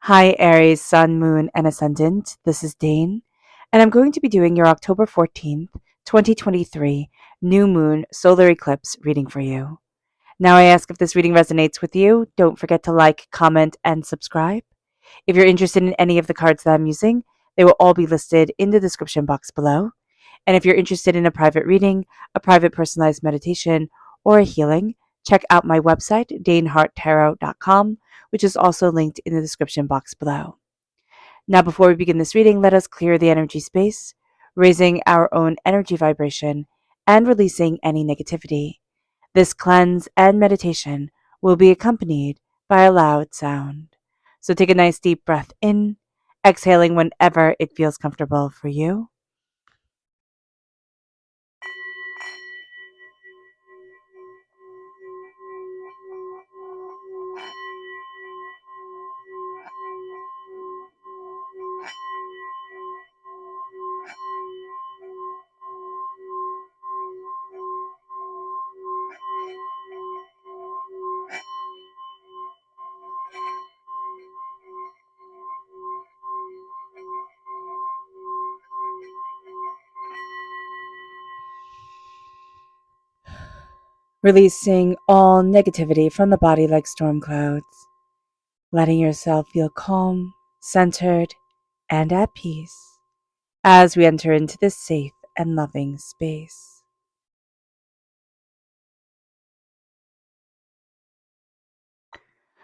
Hi, Aries, Sun, Moon, and Ascendant. This is Dane, and I'm going to be doing your October 14th, 2023 new moon solar eclipse reading for you. Now, I ask if this reading resonates with you. Don't forget to like, comment, and subscribe. If you're interested in any of the cards that I'm using, they will all be listed in the description box below. And if you're interested in a private reading, a private personalized meditation, or a healing, check out my website, daneharttarot.com, which is also linked in the description box below. Now, before we begin this reading, let us clear the energy space, raising our own energy vibration and releasing any negativity. This cleanse and meditation will be accompanied by a loud sound. So take a nice deep breath in, exhaling whenever it feels comfortable for you. Releasing all negativity from the body like storm clouds, letting yourself feel calm, centered, and at peace as we enter into this safe and loving space.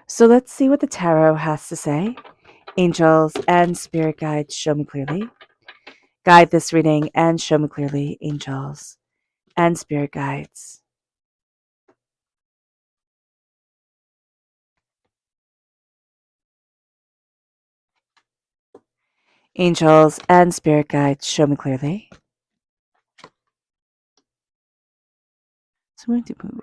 So let's see what the tarot has to say. Angels and spirit guides, show me clearly. Guide this reading and show me clearly, angels and spirit guides. Angels and spirit guides, show me clearly. So I'm going to move.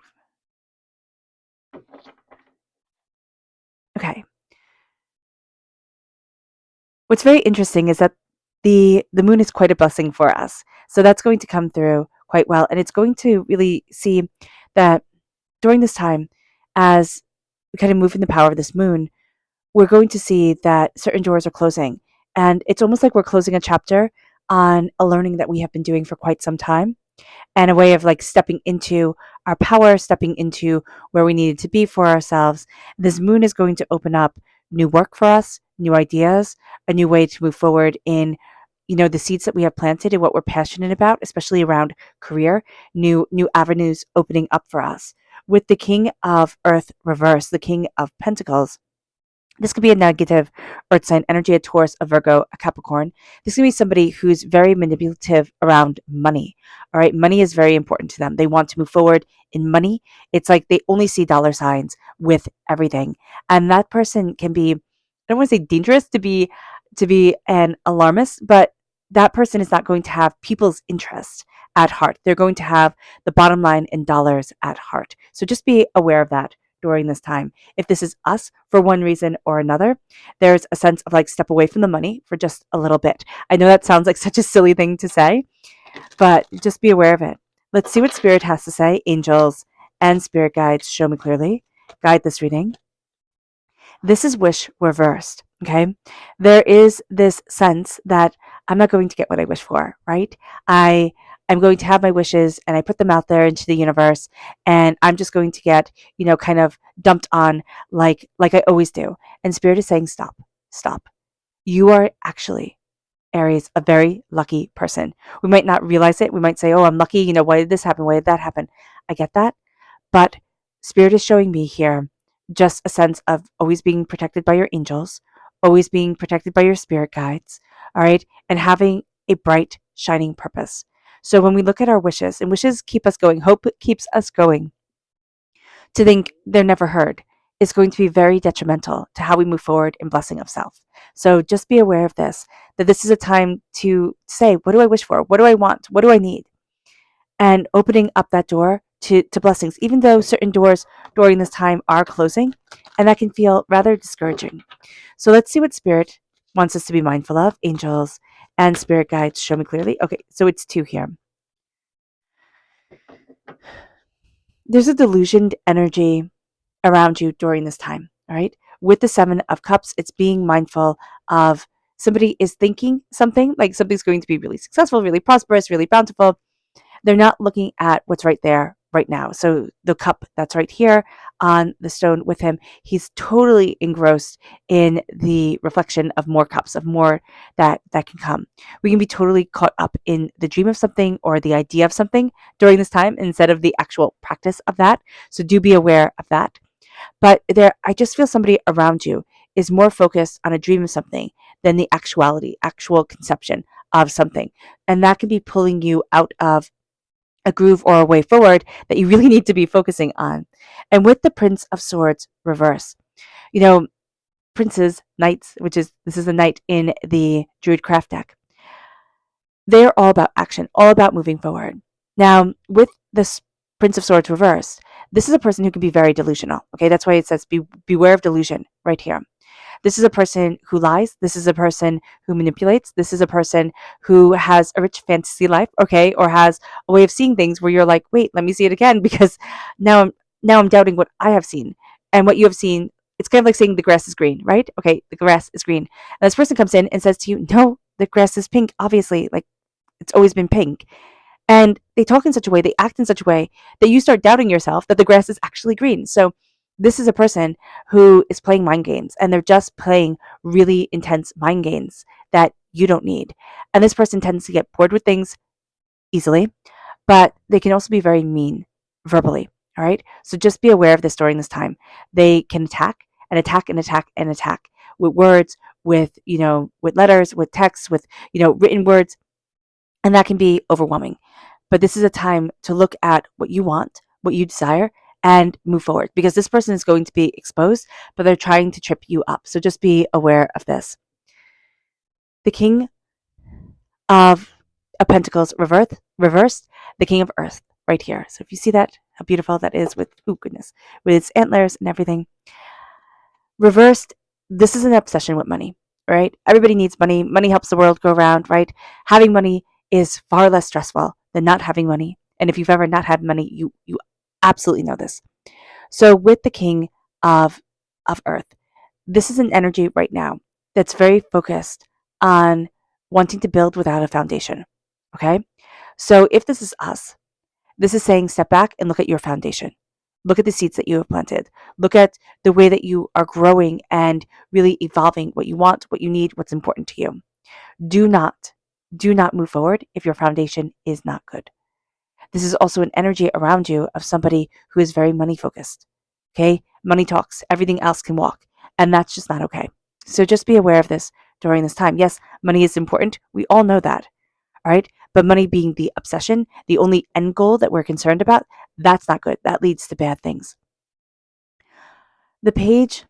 Okay. What's very interesting is that the moon is quite a blessing for us. So that's going to come through quite well. And it's going to really see that during this time, as we kind of move in the power of this moon, we're going to see that certain doors are closing. And it's almost like we're closing a chapter on a learning that we have been doing for quite some time, and a way of like stepping into our power, stepping into where we needed to be for ourselves. This moon is going to open up new work for us, new ideas, a new way to move forward in the seeds that we have planted and what we're passionate about, especially around career, new avenues opening up for us. With the King of Earth reverse, the King of Pentacles, this could be a negative earth sign energy, a Taurus, a Virgo, a Capricorn. This could be somebody who's very manipulative around money. All right. Money is very important to them. They want to move forward in money. It's like they only see dollar signs with everything. And that person can be, I don't want to say dangerous to be an alarmist, but that person is not going to have people's interest at heart. They're going to have the bottom line in dollars at heart. So just be aware of that during this time. If this is us for one reason or another, there's a sense of like step away from the money for just a little bit. I know that sounds like such a silly thing to say, but just be aware of it. Let's see what Spirit has to say. Angels and spirit guides, show me clearly. Guide this reading. This is wish reversed. Okay. There is this sense that I'm not going to get what I wish for, right? I'm going to have my wishes and I put them out there into the universe, and I'm just going to get, kind of dumped on like I always do. And Spirit is saying, stop, stop. You are actually, Aries, a very lucky person. We might not realize it. We might say, oh, I'm lucky. Why did this happen? Why did that happen? I get that. But Spirit is showing me here just a sense of always being protected by your angels, always being protected by your spirit guides, all right, and having a bright, shining purpose. So when we look at our wishes, and wishes keep us going, hope keeps us going, to think they're never heard is going to be very detrimental to how we move forward in blessing of self. So just be aware of this, that this is a time to say, what do I wish for? What do I want? What do I need? And opening up that door to blessings, even though certain doors during this time are closing, and that can feel rather discouraging. So let's see what Spirit wants us to be mindful of. Angels and spirit guides, show me clearly. Okay, so it's two here. There's a delusioned energy around you during this time, all right? with the Seven of Cups, it's being mindful of somebody is thinking something, like something's going to be really successful, really prosperous, really bountiful. They're not looking at what's right there right now. So the cup that's right here on the stone with him, he's totally engrossed in the reflection of more cups, of more that can come. We can be totally caught up in the dream of something or the idea of something during this time instead of the actual practice of that. So do be aware of that. But I just feel somebody around you is more focused on a dream of something than the actual conception of something. And that can be pulling you out of a groove or a way forward that you really need to be focusing on. And with the Prince of Swords reverse, you know, princes, knights, this is a knight in the Druid craft deck. They're all about action, all about moving forward. Now, with this Prince of Swords reversed, this is a person who can be very delusional. Okay, that's why it says beware of delusion right here. This is a person who lies. This is a person who manipulates. This is a person who has a rich fantasy life, okay, or has a way of seeing things where you're like, wait, let me see it again because now I'm doubting what I have seen and what you have seen. It's kind of like saying the grass is green, right? Okay, the grass is green. And this person comes in and says to you, no, the grass is pink, obviously. Like it's always been pink. And they talk in such a way, they act in such a way that you start doubting yourself that the grass is actually green. So this is a person who is playing mind games and they're just playing really intense mind games that you don't need. And this person tends to get bored with things easily, but they can also be very mean verbally. All right. So just be aware of this during this time. They can attack and attack and attack and attack with words, with letters, with texts, with, written words. And that can be overwhelming. But this is a time to look at what you want, what you desire, and move forward because this person is going to be exposed, but they're trying to trip you up. So just be aware of this. The King of Pentacles reversed, the King of Earth right here. So if you see that, how beautiful that is with, oh goodness, with its antlers and everything. Reversed, this is an obsession with money, right? Everybody needs money. Money helps the world go around, right? Having money is far less stressful than not having money. And if you've ever not had money, you absolutely know this. So with the King of Earth, this is an energy right now that's very focused on wanting to build without a foundation. Okay? So if this is us, this is saying step back and look at your foundation. Look at the seeds that you have planted. Look at the way that you are growing and really evolving what you want, what you need, what's important to you. Do not move forward if your foundation is not good. This is also an energy around you of somebody who is very money focused. Okay? Money talks, everything else can walk. And that's just not okay. So just be aware of this during this time. Yes, money is important. We all know that. All right? But money being the obsession, the only end goal that we're concerned about, that's not good. That leads to bad things. The Page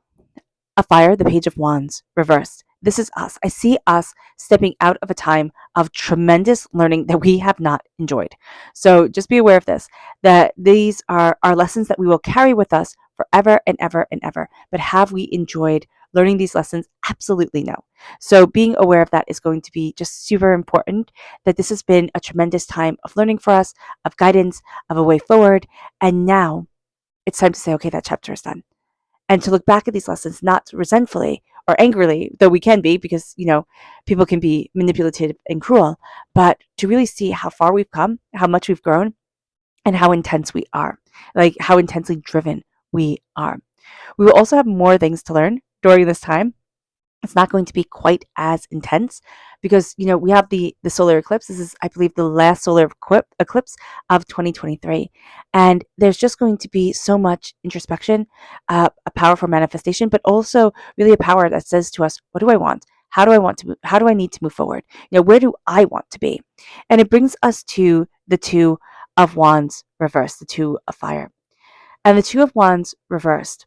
of Fire, the Page of Wands, reversed. This is us. I see us stepping out of a time of tremendous learning that we have not enjoyed. So just be aware of this, that these are our lessons that we will carry with us forever and ever and ever. But have we enjoyed learning these lessons? Absolutely no. So being aware of that is going to be just super important, that this has been a tremendous time of learning for us, of guidance, of a way forward. And now it's time to say, okay, that chapter is done. And to look back at these lessons, not resentfully or angrily, though we can be, because, people can be manipulative and cruel, but to really see how far we've come, how much we've grown, and how intense we are, like how intensely driven we are. We will also have more things to learn during this time. It's not going to be quite as intense because, we have the solar eclipse. This is, I believe, the last solar eclipse of 2023. And there's just going to be so much introspection, a powerful manifestation, but also really a power that says to us, what do I want? How do I want to move? How do I need to move forward? Where do I want to be? And it brings us to the Two of Wands reversed, the Two of Fire. And the Two of Wands reversed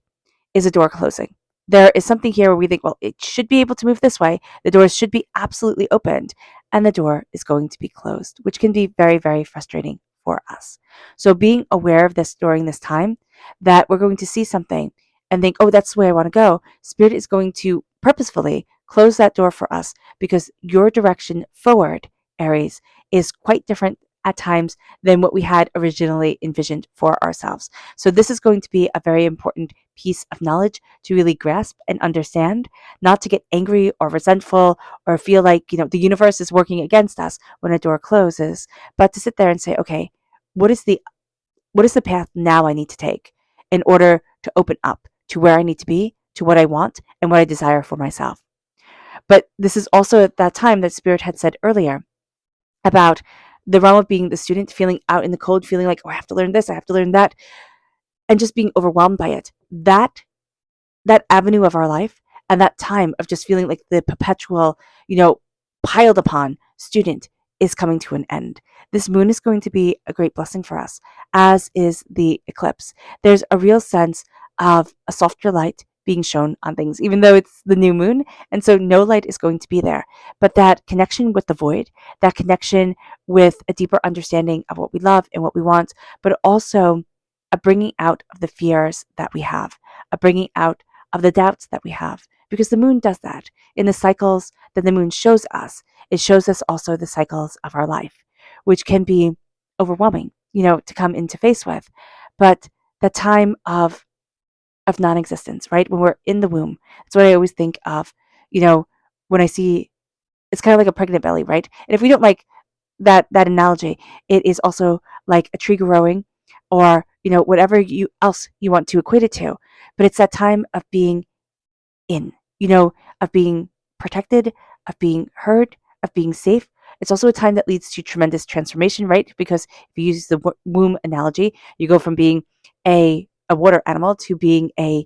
is a door closing. There is something here where we think, well, it should be able to move this way. The doors should be absolutely opened, and the door is going to be closed, which can be very, very frustrating for us. So being aware of this during this time, that we're going to see something and think, oh, that's the way I want to go. Spirit is going to purposefully close that door for us because your direction forward, Aries, is quite different at times than what we had originally envisioned for ourselves. So this is going to be a very important piece of knowledge to really grasp and understand, not to get angry or resentful or feel like, the universe is working against us when a door closes, but to sit there and say, okay, what is the path now I need to take in order to open up to where I need to be, to what I want and what I desire for myself. But this is also at that time that Spirit had said earlier about the realm of being the student, feeling out in the cold, feeling like, oh, I have to learn this, I have to learn that, and just being overwhelmed by it. That avenue of our life and that time of just feeling like the perpetual, piled upon student is coming to an end. This moon is going to be a great blessing for us, as is the eclipse. There's a real sense of a softer light being shown on things, even though it's the new moon. And so no light is going to be there. But that connection with the void, that connection with a deeper understanding of what we love and what we want, but also a bringing out of the fears that we have, a bringing out of the doubts that we have, because the moon does that. In the cycles that the moon shows us, it shows us also the cycles of our life, which can be overwhelming, to come into face with. But the time of non-existence, right? When we're in the womb, that's what I always think of, when I see it's kind of like a pregnant belly, right? And if we don't like that analogy, it is also like a tree growing, or whatever you else you want to equate it to. But it's that time of being in, of being protected, of being heard, of being safe. It's also a time that leads to tremendous transformation, right? Because if you use the womb analogy, you go from being a water animal to being a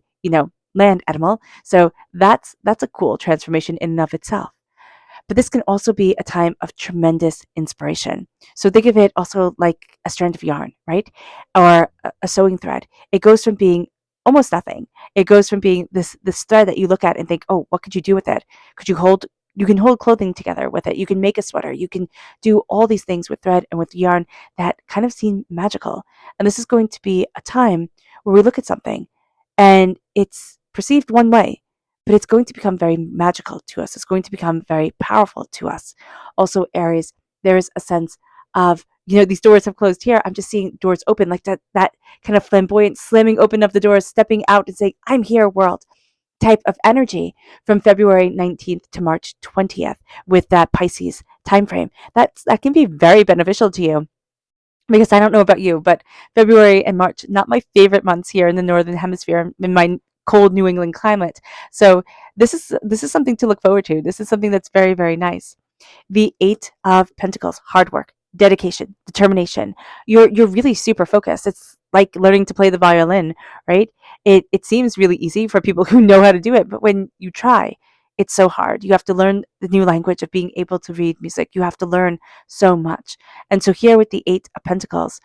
land animal. So that's a cool transformation in and of itself. But this can also be a time of tremendous inspiration. So think of it also like a strand of yarn, right? Or a sewing thread. It goes from being almost nothing. It goes from being this thread that you look at and think, oh, what could you do with it? You can hold clothing together with it. You can make a sweater. You can do all these things with thread and with yarn that kind of seem magical. And this is going to be a time where we look at something and it's perceived one way, but it's going to become very magical to us. It's going to become very powerful to us. Also, Aries, there is a sense of, these doors have closed here. I'm just seeing doors open, like that kind of flamboyant slamming open of the doors, stepping out and saying, I'm here, world type of energy from February 19th to March 20th with that Pisces time frame. That can be very beneficial to you, because I don't know about you, but February and March, not my favorite months here in the Northern Hemisphere, in my cold New England climate. So this is something to look forward to. This is something that's very, very nice. The Eight of Pentacles, hard work, dedication, determination. You're really super focused. It's like learning to play the violin, right? It seems really easy for people who know how to do it, but when you try, it's so hard. You have to learn the new language of being able to read music. You have to learn so much. And so here with the Eight of Pentacles,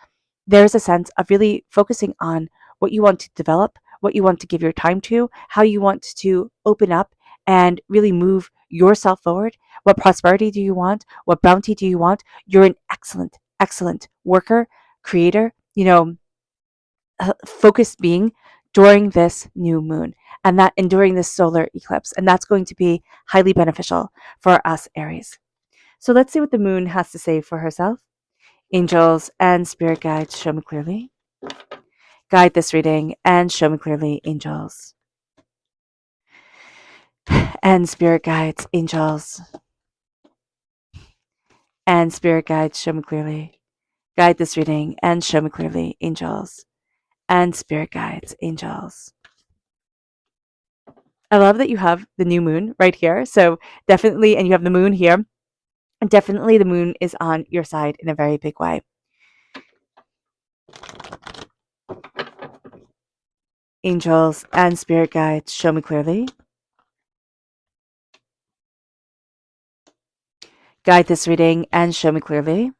there's a sense of really focusing on what you want to develop, what you want to give your time to, how you want to open up and really move yourself forward. What prosperity do you want? What bounty do you want? You're an excellent, excellent worker, creator, focused being during this new moon and during this solar eclipse. And that's going to be highly beneficial for us, Aries. So let's see what the moon has to say for herself. Angels and spirit guides, show me clearly. Guide this reading and show me clearly, angels. And spirit guides, angels. And spirit guides, show me clearly. Guide this reading and show me clearly, angels. And spirit guides, angels. I love that you have the new moon right here. So definitely, and you have the moon here. And definitely the moon is on your side in a very big way. Angels and spirit guides, show me clearly. Guide this reading and show me clearly.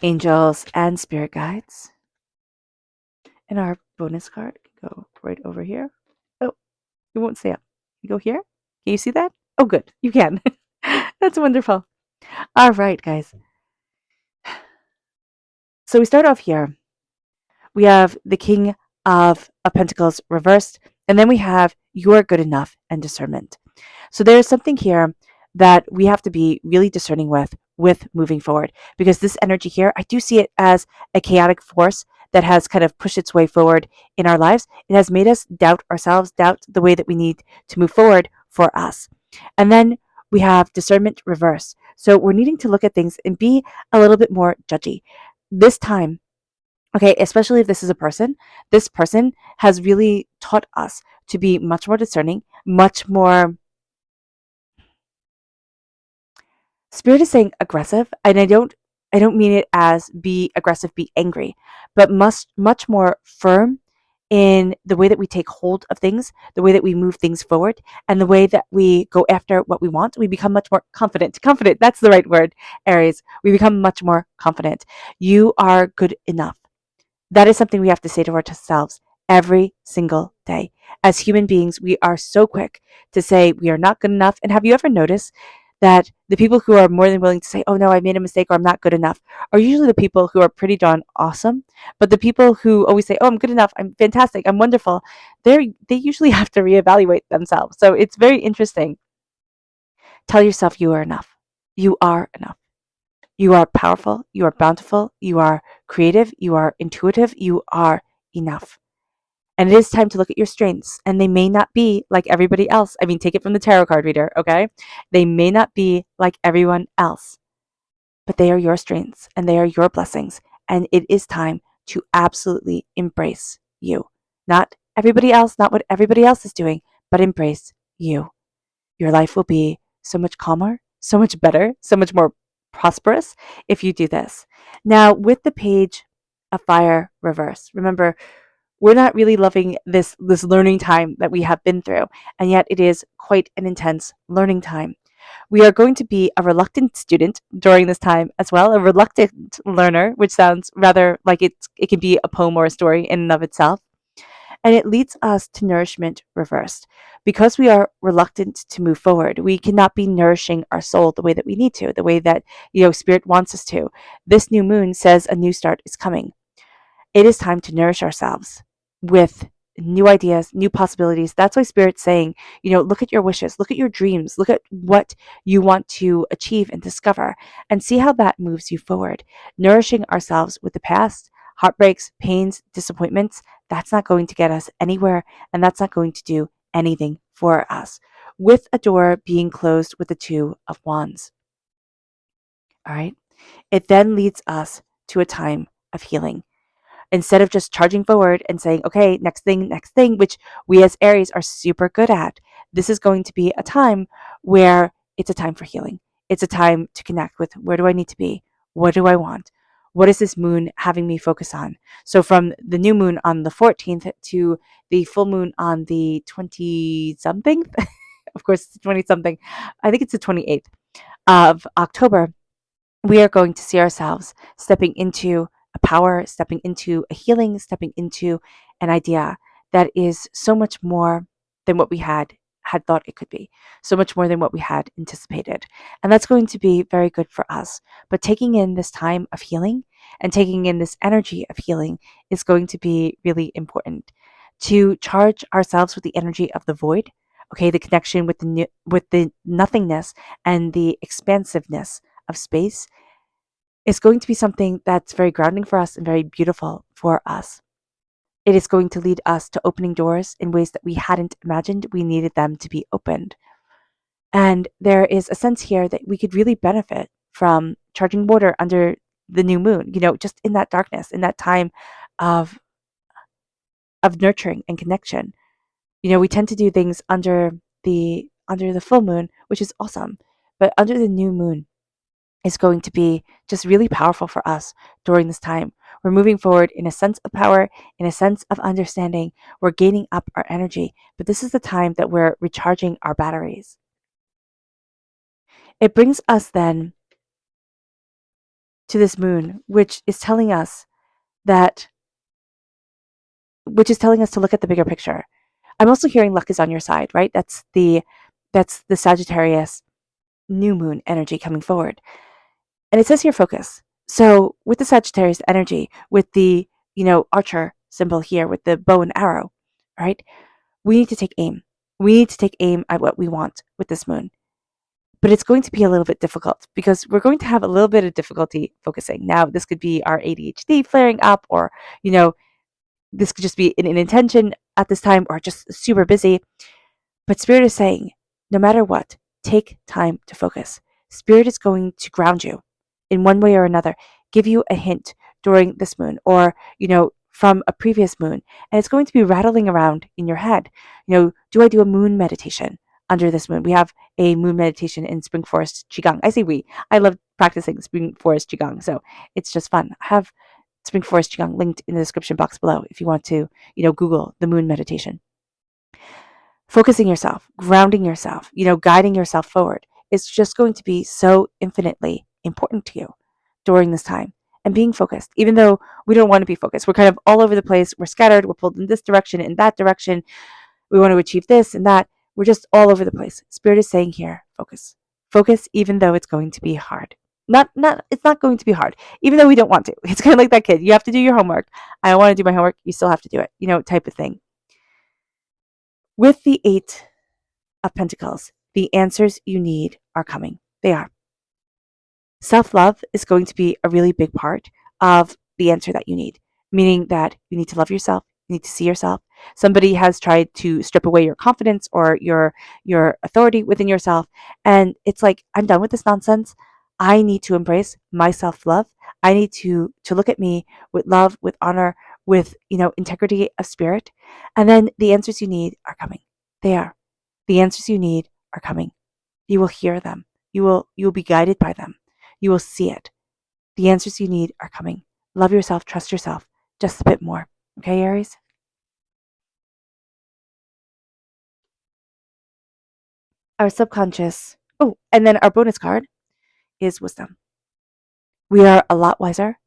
Angels and spirit guides. And our bonus card can go right over here. Oh, it won't stay up. You go here. Can you see that? Oh, good. You can. That's wonderful. All right, guys. So we start off here. We have the King of Pentacles reversed, and then we have you are good enough and discernment. So there's something here that we have to be really discerning with moving forward, because this energy here, I do see it as a chaotic force that has kind of pushed its way forward in our lives. It has made us doubt ourselves, doubt the way that we need to move forward for us. And then we have discernment reverse. So we're needing to look at things and be a little bit more judgy. This time, okay, especially if this is a person, this person has really taught us to be much more discerning, much more. Spirit is saying aggressive, and I don't mean it as be aggressive, be angry, but much more firm in the way that we take hold of things, the way that we move things forward, and the way that we go after what we want. We become much more confident. Confident, that's the right word, Aries. We become much more confident. You are good enough. That is something we have to say to ourselves every single day. As human beings, we are so quick to say we are not good enough. And have you ever noticed that the people who are more than willing to say, oh no, I made a mistake or I'm not good enough, are usually the people who are pretty darn awesome? But the people who always say, oh, I'm good enough, I'm fantastic, I'm wonderful, they usually have to reevaluate themselves. So it's very interesting. Tell yourself you are enough. You are enough. You are powerful, you are bountiful, you are creative, you are intuitive, you are enough. And it is time to look at your strengths. And they may not be like everybody else. I mean, take it from the tarot card reader, okay? They may not be like everyone else, but they are your strengths and they are your blessings. And it is time to absolutely embrace you. Not everybody else, not what everybody else is doing, but embrace you. Your life will be so much calmer, so much better, so much more prosperous if you do this. Now, with the page of fire reverse, remember, we're not really loving this learning time that we have been through, and yet it is quite an intense learning time. We are going to be a reluctant student during this time as well, a reluctant learner, which sounds rather like it can be a poem or a story in and of itself. And it leads us to nourishment reversed. Because we are reluctant to move forward, we cannot be nourishing our soul the way that we need to, the way that, Spirit wants us to. This new moon says a new start is coming. It is time to nourish ourselves with new ideas, new possibilities. That's why Spirit's saying, look at your wishes, look at your dreams, look at what you want to achieve and discover, and see how that moves you forward. Nourishing ourselves with the past, heartbreaks, pains, disappointments, that's not going to get us anywhere, and that's not going to do anything for us. With a door being closed with the Two of Wands. All right. It then leads us to a time of healing. Instead of just charging forward and saying, okay, next thing, which we as Aries are super good at, this is going to be a time where it's a time for healing. It's a time to connect with, where do I need to be? What do I want? What is this moon having me focus on? So from the new moon on the 14th to the full moon on the 20 something, of course, it's 20 something. I think it's the 28th of October, we are going to see ourselves stepping into a power, stepping into a healing, stepping into an idea that is so much more than what we had thought it could be, so much more than what we had anticipated. And that's going to be very good for us. But taking in this time of healing and taking in this energy of healing is going to be really important to charge ourselves with the energy of the void, okay, the connection with the nothingness and the expansiveness of space is going to be something that's very grounding for us and very beautiful for us. It is going to lead us to opening doors in ways that we hadn't imagined we needed them to be opened. And there is a sense here that we could really benefit from charging water under the new moon, just in that darkness, in that time of nurturing and connection. We tend to do things under the full moon, which is awesome. But under the new moon, is going to be just really powerful for us during this time. We're moving forward in a sense of power, in a sense of understanding. We're gaining up our energy, but this is the time that we're recharging our batteries. It brings us then to this moon, that, which is telling us to look at the bigger picture. I'm also hearing luck is on your side, right? That's the Sagittarius new moon energy coming forward. And it says here focus. So with the Sagittarius energy, with the, archer symbol here, with the bow and arrow, right? We need to take aim. We need to take aim at what we want with this moon. but it's going to be a little bit difficult because we're going to have a little bit of difficulty focusing. Now, this could be our ADHD flaring up, or, you know, this could just be an intention at this time, or just super busy. But Spirit is saying, no matter what, take time to focus. Spirit is going to ground you in one way or another, give you a hint during this moon, or, from a previous moon. And it's going to be rattling around in your head. Do I do a moon meditation under this moon? We have a moon meditation in Spring Forest Qigong. I say we. I love practicing Spring Forest Qigong. So it's just fun. I have Spring Forest Qigong linked in the description box below if you want to, Google the moon meditation. Focusing yourself, grounding yourself, guiding yourself forward is just going to be so infinitely important to you during this time. And being focused, even though we don't want to be focused, we're kind of all over the place. We're scattered. We're pulled in this direction, in that direction. We want to achieve this and that. We're just all over the place. Spirit is saying here, focus. Focus, even though it's going to be hard. It's not going to be hard, even though we don't want to. It's kind of like that kid. You have to do your homework. I don't want to do my homework. You still have to do it, type of thing. With the Eight of Pentacles, the answers you need are coming. They are. Self-love is going to be a really big part of the answer that you need, meaning that you need to love yourself, you need to see yourself. Somebody has tried to strip away your confidence or your authority within yourself, and it's like, I'm done with this nonsense. I need to embrace my self-love. I need to look at me with love, with honor, with, integrity of spirit. And then the answers you need are coming. They are. The answers you need are coming. You will hear them. You will be guided by them. You will see it. The answers you need are coming. Love yourself, trust yourself just a bit more. Okay, Aries? Our subconscious. Oh, and then our bonus card is wisdom. We are a lot wiser.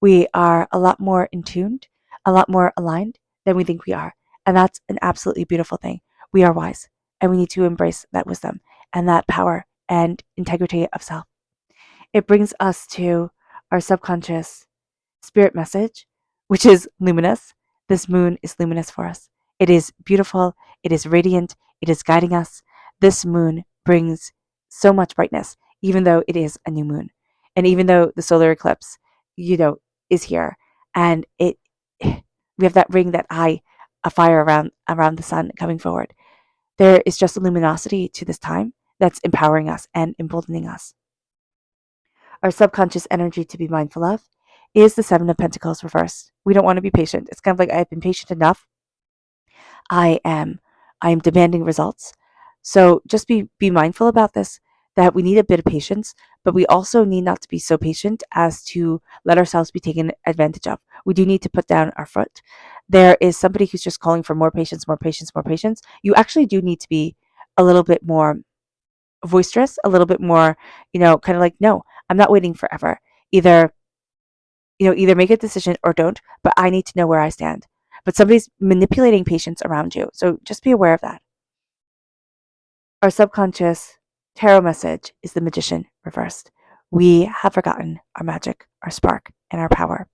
We are a lot more in tuned, a lot more aligned than we think we are. And that's an absolutely beautiful thing. We are wise, and we need to embrace that wisdom and that power and integrity of self. It brings us to our subconscious spirit message, which is luminous. This moon is luminous for us. It is beautiful. It is radiant. It is guiding us. This moon brings so much brightness, even though it is a new moon. And even though the solar eclipse, is here, and we have that ring, that eye, a fire around the sun coming forward. There is just a luminosity to this time that's empowering us and emboldening us. Our subconscious energy to be mindful of is the Seven of Pentacles reversed. We don't want to be patient. It's kind of like, I've been patient enough. I am demanding results. So just be mindful about this, that we need a bit of patience, but we also need not to be so patient as to let ourselves be taken advantage of. We do need to put down our foot. There is somebody who's just calling for more patience, more patience, more patience. You actually do need to be a little bit more boisterous, a little bit more, kind of like, no, I'm not waiting forever. Either make a decision or don't, but I need to know where I stand. But somebody's manipulating patience around you. So just be aware of that. Our subconscious tarot message is the Magician reversed. We have forgotten our magic, our spark, and our power.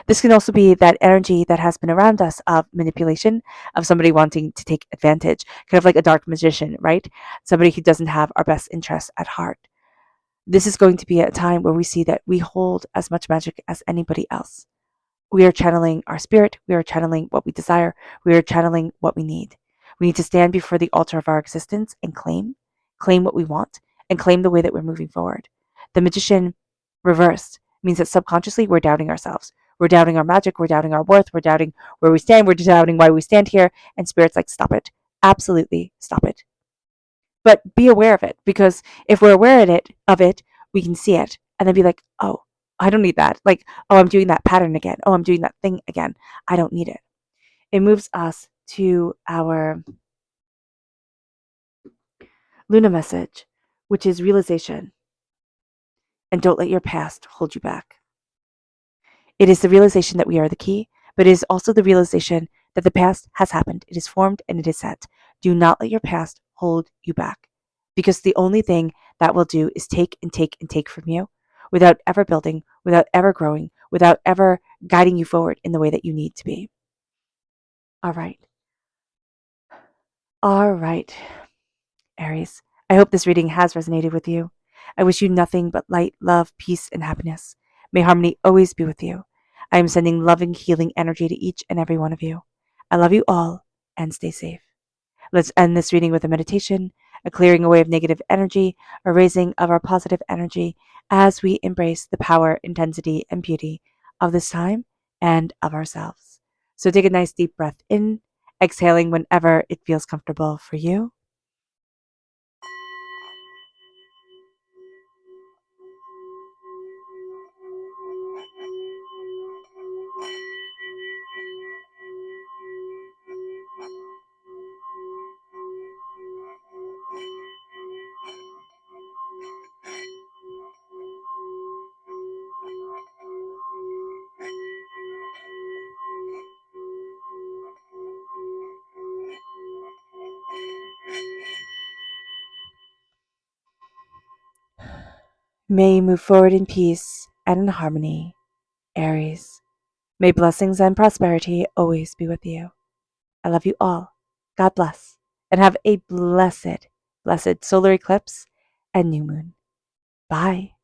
This can also be that energy that has been around us of manipulation, of somebody wanting to take advantage, kind of like a dark magician, right? Somebody who doesn't have our best interests at heart. This is going to be a time where we see that we hold as much magic as anybody else. We are channeling our spirit. We are channeling what we desire. We are channeling what we need. We need to stand before the altar of our existence and claim what we want, and claim the way that we're moving forward. The Magician reversed means that subconsciously we're doubting ourselves. We're doubting our magic. We're doubting our worth. We're doubting where we stand. We're doubting why we stand here. And Spirit's like, stop it. Absolutely stop it. But be aware of it, because if we're aware of it, we can see it and then be like, oh, I don't need that. Like, oh, I'm doing that pattern again. Oh, I'm doing that thing again. I don't need it. It moves us to our Luna message, which is realization. And don't let your past hold you back. It is the realization that we are the key, but it is also the realization that the past has happened. It is formed and it is set. Do not let your past hold you back, because the only thing that will do is take and take and take from you without ever building, without ever growing, without ever guiding you forward in the way that you need to be. All right. All right, Aries. I hope this reading has resonated with you. I wish you nothing but light, love, peace, and happiness. May harmony always be with you. I am sending loving, healing energy to each and every one of you. I love you all and stay safe. Let's end this reading with a meditation, a clearing away of negative energy, a raising of our positive energy as we embrace the power, intensity, and beauty of this time and of ourselves. So take a nice deep breath in, exhaling whenever it feels comfortable for you. May you move forward in peace and in harmony, Aries. May blessings and prosperity always be with you. I love you all. God bless. And have a blessed solar eclipse and new moon. Bye.